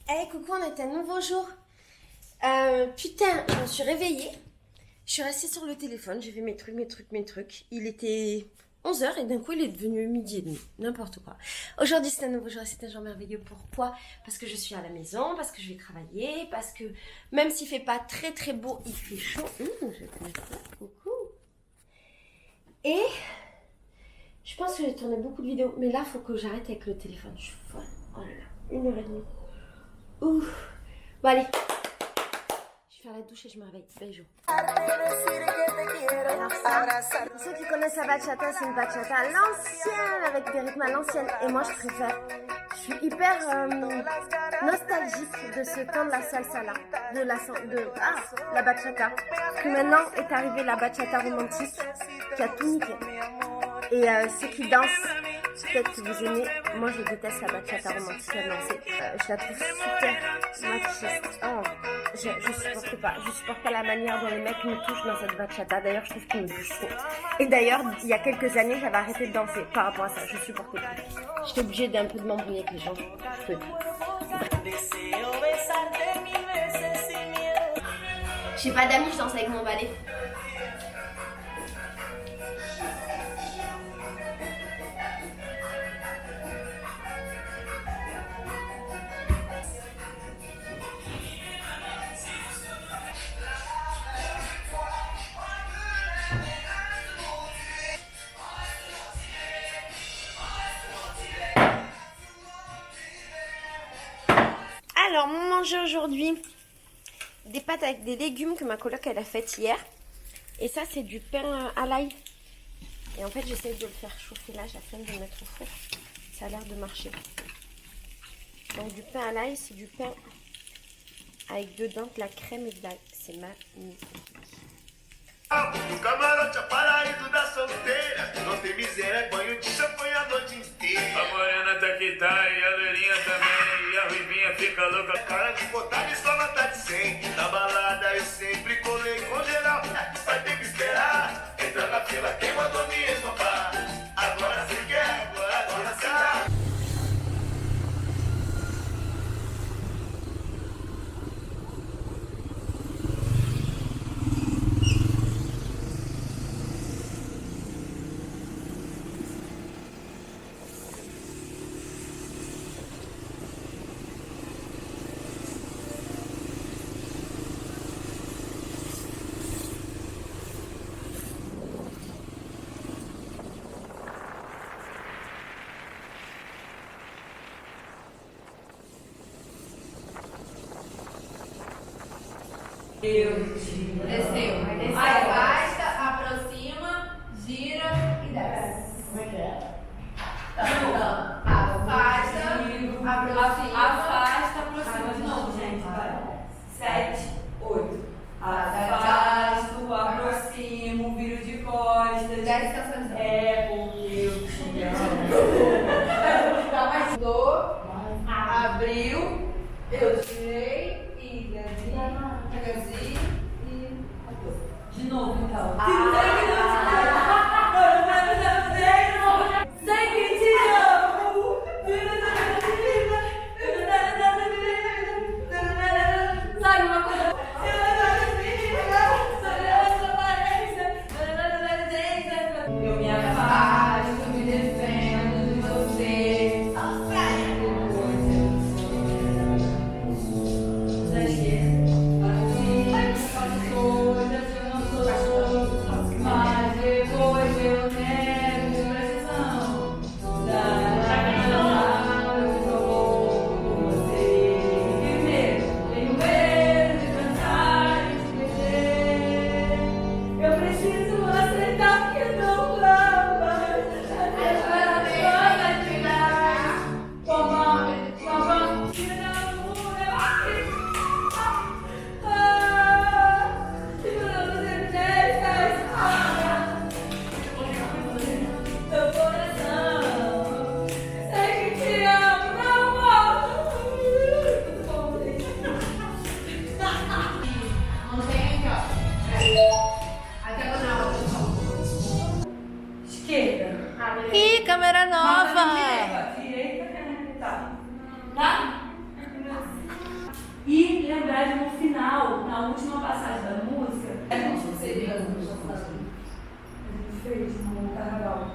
Hey, coucou, on est un nouveau jour. Putain, je me suis réveillée. Je suis restée sur le téléphone, j'ai fait mes trucs. Il était 11h et d'un coup, il est devenu midi et demi. N'importe quoi. Aujourd'hui, c'est un nouveau jour et c'est un jour merveilleux. Pourquoi? Parce que je suis à la maison, parce que je vais travailler, parce que même s'il fait pas très très beau, il fait chaud. Je vais te mettre ça. Coucou. Et je pense que j'ai tourné beaucoup de vidéos. Mais là, il faut que j'arrête avec le téléphone. Je suis folle. Oh là là, 1h30. Ouf. Bon, allez. Je vais faire la douche et je me réveille. Bel jour. Alors ça, pour ceux qui connaissent la bachata, c'est une bachata à l'ancienne, avec des rythmes à l'ancienne. Et moi, je préfère. Je suis hyper nostalgique de ce temps de la salsa là. La bachata. Parce que maintenant est arrivée la bachata romantique qui a tout niqué. Et ceux qui dansent, peut-être que vous aimez. Moi, je déteste la bachata romantique à danser. Je la trouve super machiste. Oh, je supporte pas la manière dont les mecs me touchent dans cette bachata. D'ailleurs, je trouve qu'ils me touchent trop. Et d'ailleurs, il y a quelques années, j'avais arrêté de danser par rapport à ça. Je supportais plus. J'étais obligée d'un peu de m'embrouiller avec les gens. Je peux plus. J'ai pas d'amis, je danse avec mon balai. Alors, on mangeait aujourd'hui des pâtes avec des légumes que ma coloc elle a faites hier. Et ça, c'est du pain à l'ail. Et en fait, j'essaie de le faire chauffer là. J'ai la flemme de le mettre au four. Ça a l'air de marcher. Donc, du pain à l'ail, c'est du pain avec dedans de la crème et de l'ail. C'est magnifique. O camarote é paraíso da solteira. Não tem miséria, banho de champanhe a noite inteira. A morena tá que tá e a loirinha também. E a ruivinha fica louca. Cara de botar e só nota de 100. Na balada eu sempre colei com geral. Vai ter que esperar. Entra na fila, quem mandou me esnopar? Agora cê quer, agora cê dá. Desceu. Aí basta, aproxima, gira e desce. Como é que é? Então, afasta, aproxima de novo, gente. Vai. 7, 8. Afasto, aproximo, viro de costas. 10 canções. É porque eu tinha. Mais dor, abriu, eu tirei e devagarzinho e acabou. De novo, então. Sei que te amo. Sabe uma coisa? Eu me afasto, me defendo de você. Mas depois eu nego expressão da eu sou louco por você. Primeiro, tenho medo de cansar e te perder. Eu preciso aceitar que não ama. Agora vai tirar. Como tira o meu lembrar de no final, na última passagem da música, a gente fez no carnaval.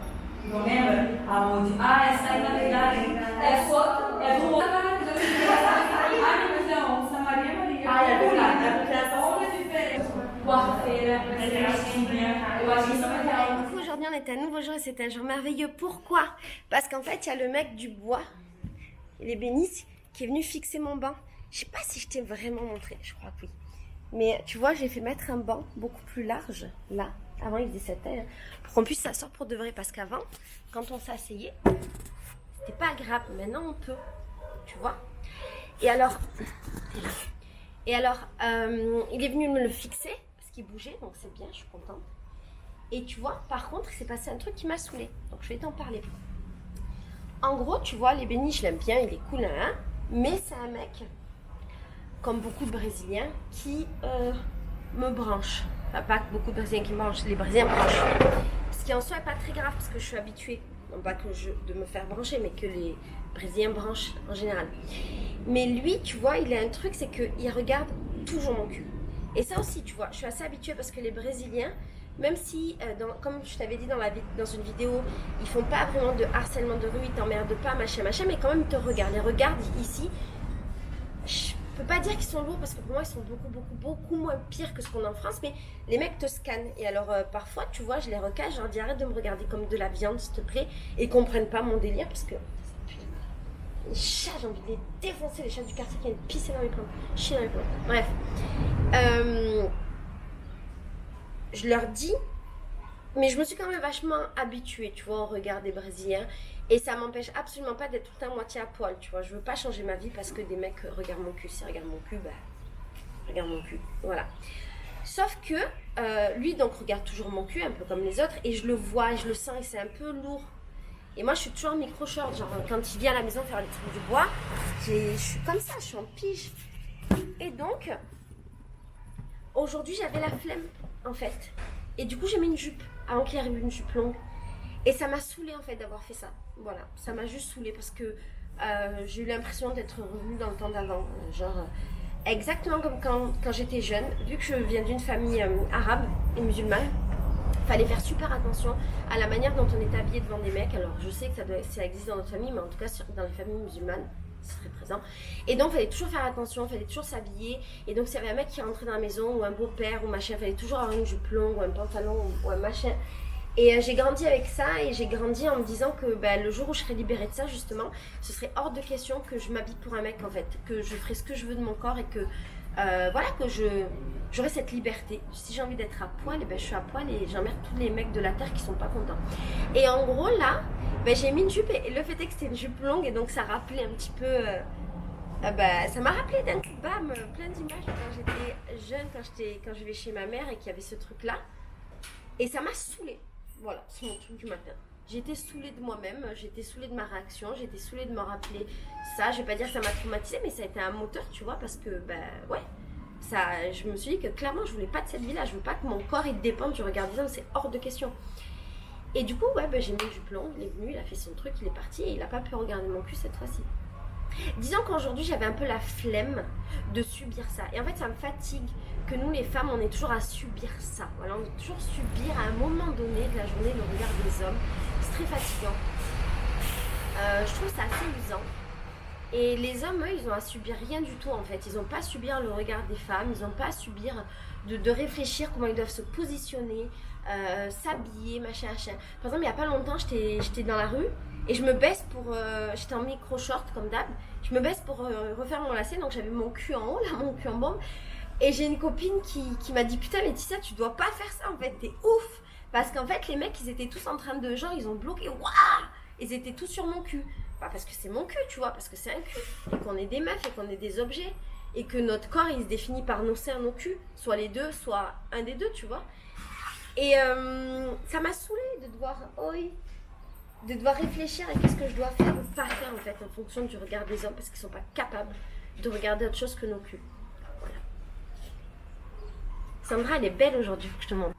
Não lembra? Aonde? Ah, essa aí na verdade é só. É do outro. Ai, meu Deus, não, Samaria Maria. Ah, é verdade. É porque essa onda é diferente. Quarta-feira, eu acho que isso é real. Aujourd'hui, on est un nouveau jour et c'est un jour merveilleux. Pourquoi? Parce qu'en fait, il y a le mec du bois, les bénisses, qui est venu fixer mon banc. Je sais pas si je t'ai vraiment montré, je crois que oui. Mais tu vois, j'ai fait mettre un banc beaucoup plus large, là. Avant, il faisait cette taille, pour qu'on puisse s'asseoir pour de vrai. Parce qu'avant, quand on s'asseyait, c'était pas agréable. Maintenant, on peut, tu vois. Et alors, il est venu me le fixer, parce qu'il bougeait, donc c'est bien, je suis contente. Et tu vois, par contre, il s'est passé un truc qui m'a saoulée. Donc, je vais t'en parler. En gros, tu vois, les bénis, je l'aime bien, il est cool, hein. Mais c'est un mec, comme beaucoup de Brésiliens, qui me branche. Enfin, pas beaucoup de Brésiliens qui me branchent, les Brésiliens me branchent. Ce qui en soi n'est pas très grave, parce que je suis habituée, non pas que de me faire brancher, mais que les Brésiliens branchent en général. Mais lui, tu vois, il a un truc, c'est qu'il regarde toujours mon cul. Et ça aussi, tu vois, je suis assez habituée parce que les Brésiliens, même si, comme je t'avais dit dans une vidéo, ils font pas vraiment de harcèlement de rue, ils t'emmerdent pas, machin, mais quand même ils te regardent. Les regardent ici. Je peux pas dire qu'ils sont lourds parce que pour moi ils sont beaucoup moins pires que ce qu'on a en France, mais les mecs te scannent. Et alors parfois, tu vois, je les recache, je leur dis arrête de me regarder comme de la viande, s'il te plaît, et ils comprennent pas mon délire parce que les chats, j'ai envie de les défoncer, les chats du quartier qui viennent pisser dans les plantes, chier dans les plantes. Bref. Je leur dis, mais je me suis quand même vachement habituée, tu vois, au regard des Brésiliens. Et ça m'empêche absolument pas d'être tout le temps moitié à poil, tu vois. Je veux pas changer ma vie parce que des mecs regardent mon cul. S'ils regardent mon cul, bah, regarde mon cul, voilà. Sauf que lui, donc, regarde toujours mon cul, un peu comme les autres. Et je le vois, je le sens, et c'est un peu lourd. Et moi, je suis toujours en micro-short. Genre, quand il vient à la maison faire les trucs du bois, je suis comme ça, je suis en pige. Et donc, aujourd'hui, j'avais la flemme, en fait. Et du coup, j'ai mis une jupe, avant qu'il arrive une jupe longue. Et ça m'a saoulée, en fait, d'avoir fait ça. Voilà, ça m'a juste saoulée parce que j'ai eu l'impression d'être revenue dans le temps d'avant. Exactement comme quand j'étais jeune. Vu que je viens d'une famille arabe et musulmane, fallait faire super attention à la manière dont on est habillé devant des mecs. Alors, je sais que ça existe dans notre famille, mais en tout cas, dans les familles musulmanes, c'est très présent. Et donc, il fallait toujours faire attention, il fallait toujours s'habiller. Et donc, s'il y avait un mec qui rentrait dans la maison, ou un beau-père, ou machin, il fallait toujours avoir une jupe longue, ou un pantalon, ou un machin. Et j'ai grandi avec ça, et j'ai grandi en me disant que le jour où je serais libérée de ça, justement, ce serait hors de question que je m'habille pour un mec, en fait. Que je ferais ce que je veux de mon corps, et que, voilà, que j'aurais cette liberté. Si j'ai envie d'être à poil, je suis à poil, et j'emmerde tous les mecs de la terre qui sont pas contents. Et en gros, là, j'ai mis une jupe, et le fait est que c'était une jupe longue, et donc ça rappelait un petit peu... ça m'a rappelé d'un coup, bam, plein d'images quand j'étais jeune, quand je vivais chez ma mère, et qu'il y avait ce truc-là. Et ça m'a saoulée. Voilà, c'est mon truc du matin. J'étais saoulée de moi-même, j'étais saoulée de ma réaction, j'étais saoulée de me rappeler ça. Je vais pas dire que ça m'a traumatisée, mais ça a été un moteur, tu vois, parce que, ouais, je me suis dit que clairement, je voulais pas de cette vie-là. Je veux pas que mon corps, il dépende du regard des hommes, c'est hors de question. Et du coup, ouais, j'ai mis une jupe longue, il est venu, il a fait son truc, il est parti, et il a pas pu regarder mon cul cette fois-ci. Disons qu'aujourd'hui, j'avais un peu la flemme de subir ça. Et en fait, ça me fatigue que nous, les femmes, on est toujours à subir ça. Voilà, on doit toujours subir à un moment donné de la journée le regard des hommes. C'est très fatigant. Je trouve ça assez usant. Et les hommes, eux, ils ont à subir rien du tout, en fait. Ils n'ont pas à subir le regard des femmes. Ils n'ont pas à subir de réfléchir comment ils doivent se positionner, s'habiller, machin. Par exemple, il n'y a pas longtemps, j'étais dans la rue. Et je me baisse j'étais en micro-short comme d'hab, je me baisse pour refaire mon lacet, donc j'avais mon cul en haut, là, mon cul en bombe. Et j'ai une copine qui m'a dit, putain Laetitia, tu dois pas faire ça en fait, t'es ouf. Parce qu'en fait, les mecs, ils étaient tous en train de, ils ont bloqué, waouh, ils étaient tous sur mon cul. Pas parce que c'est mon cul, tu vois, parce que c'est un cul. Et qu'on est des meufs, et qu'on est des objets. Et que notre corps, il se définit par nos seins, nos culs. Soit les deux, soit un des deux, tu vois. Et ça m'a saoulée de devoir réfléchir à qu'est-ce que je dois faire ou pas faire en fait en fonction du regard des hommes parce qu'ils sont pas capables de regarder autre chose que nos culs. Voilà. Sandra, elle est belle aujourd'hui, faut que je te montre.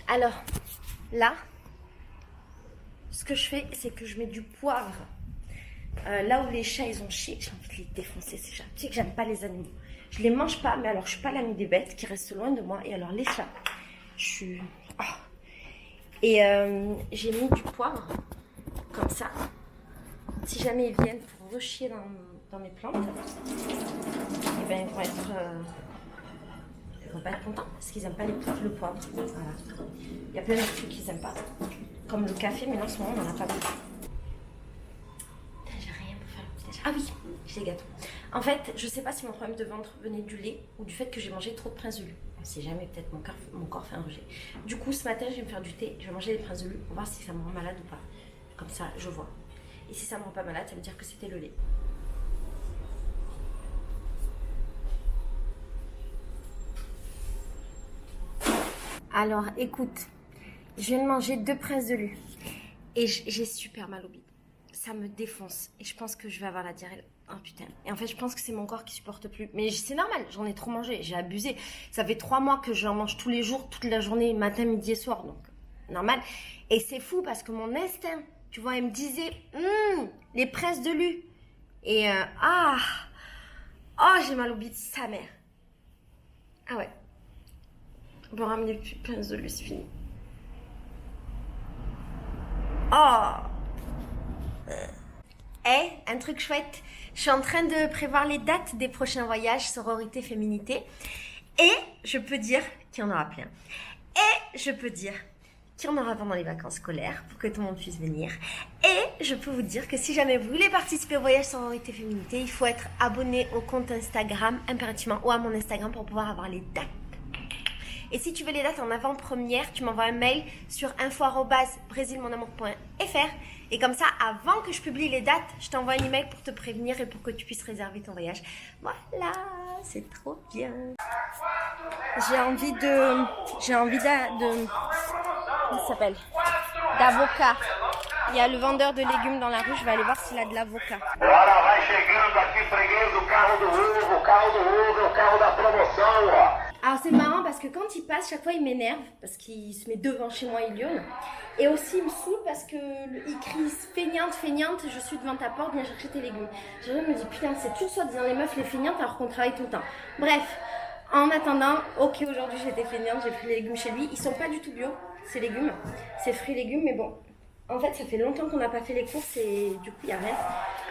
Alors, là, ce que je fais, c'est que je mets du poivre Là où les chats ils ont chié, j'ai envie de les défoncer ces chats. Tu sais que j'aime pas les animaux. Je les mange pas, mais alors je suis pas l'amie des bêtes qui restent loin de moi. Et alors les chats, je suis... Oh. Et j'ai mis du poivre, comme ça. Si jamais ils viennent pour rechier dans mes plantes, et ben ils vont être... ils vont pas être contents parce qu'ils aiment pas le poivre. Voilà. Il y a plein de trucs qu'ils aiment pas. Comme le café, mais en ce moment on en a pas beaucoup. J'ai rien pour faire le petit déj. Ah oui, j'ai les gâteaux. En fait, je sais pas si mon problème de ventre venait du lait ou du fait que j'ai mangé trop de prince de lait. On sait jamais, peut-être mon corps fait un rejet. Du coup, ce matin, je vais me faire du thé, je vais manger des princes de lait pour voir si ça me rend malade ou pas. Comme ça, je vois. Et si ça me rend pas malade, ça veut dire que c'était le lait. Alors, écoute, je viens de manger 2 princes de lait et j'ai super mal au bide. Ça me défonce et je pense que je vais avoir la diarrhée. Oh putain. Et en fait, je pense que c'est mon corps qui supporte plus. Mais c'est normal, j'en ai trop mangé, j'ai abusé. Ça fait 3 mois que j'en mange tous les jours, toute la journée, matin, midi et soir. Donc, normal. Et c'est fou parce que mon instinct, tu vois, il me disait, les princes de lait. Et j'ai mal au bide, sa mère. Ah ouais. On peut ramener plus de princes de lait, c'est fini. Un truc chouette. Je suis en train de prévoir les dates des prochains voyages sororité féminité. Et je peux dire qu'il y en aura plein. Et je peux dire qu'il y en aura pendant les vacances scolaires pour que tout le monde puisse venir. Et je peux vous dire que si jamais vous voulez participer au voyage sororité féminité, il faut être abonné au compte Instagram impérativement ou à mon Instagram pour pouvoir avoir les dates. Et si tu veux les dates en avant-première, tu m'envoies un mail sur info@bresilmonamour.fr et comme ça, avant que je publie les dates, je t'envoie un email pour te prévenir et pour que tu puisses réserver ton voyage. Voilà, c'est trop bien. J'ai envie de comment ça s'appelle? D'avocat. Il y a le vendeur de légumes dans la rue, je vais aller voir s'il a de l'avocat. Bora, vai chegando aqui, freguês, o carro do ovo é o carro da promoção, ó. Alors c'est marrant parce que quand il passe, chaque fois il m'énerve parce qu'il se met devant chez moi, il hurle. Et aussi il me saoule parce que il crie feignante, je suis devant ta porte, viens chercher tes légumes. Je me dis putain, c'est tout soi-disant les meufs les feignantes alors qu'on travaille tout le temps. Bref, en attendant, ok, aujourd'hui j'étais feignante, j'ai pris les légumes chez lui. Ils sont pas du tout bio, ces légumes, c'est fruits et légumes, mais bon. En fait, ça fait longtemps qu'on n'a pas fait les courses et du coup, il n'y a rien.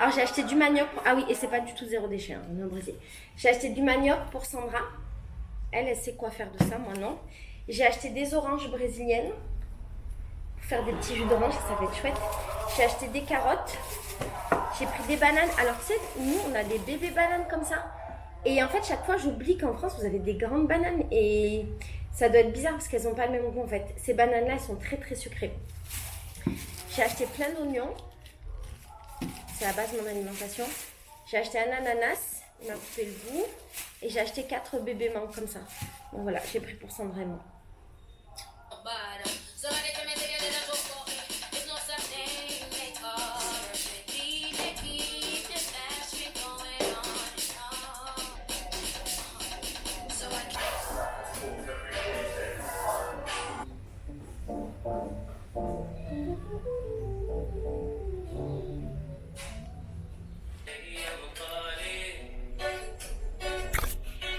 Alors, j'ai acheté du manioc. Ah oui, et c'est pas du tout zéro déchet, hein, on est au Brésil. J'ai acheté du manioc pour Sandra. Elle sait quoi faire de ça, moi non. J'ai acheté des oranges brésiliennes pour faire des petits jus d'orange, ça va être chouette. J'ai acheté des carottes. J'ai pris des bananes. Alors, tu sais, nous, on a des bébés bananes comme ça. Et en fait, chaque fois, j'oublie qu'en France, vous avez des grandes bananes. Et ça doit être bizarre parce qu'elles n'ont pas le même goût, en fait. Ces bananes-là, elles sont très, très sucrées. J'ai acheté plein d'oignons. C'est la base de mon alimentation. J'ai acheté un ananas. Il m'a coupé le bout. Et j'ai acheté 4 bébés mangues comme ça. Bon voilà, j'ai pris pour Sandra et moi.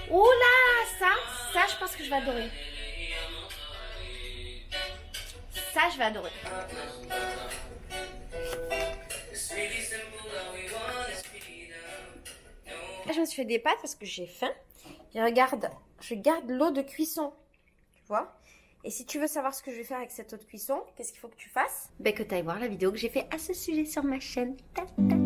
Oula, ça, je pense que je vais adorer. Ça, je vais adorer. Là, je me suis fait des pâtes parce que j'ai faim. Et regarde, je garde l'eau de cuisson. Tu vois? Et si tu veux savoir ce que je vais faire avec cette eau de cuisson, qu'est-ce qu'il faut que tu fasses? Ben, que tu ailles voir la vidéo que j'ai fait à ce sujet sur ma chaîne. Ta, ta.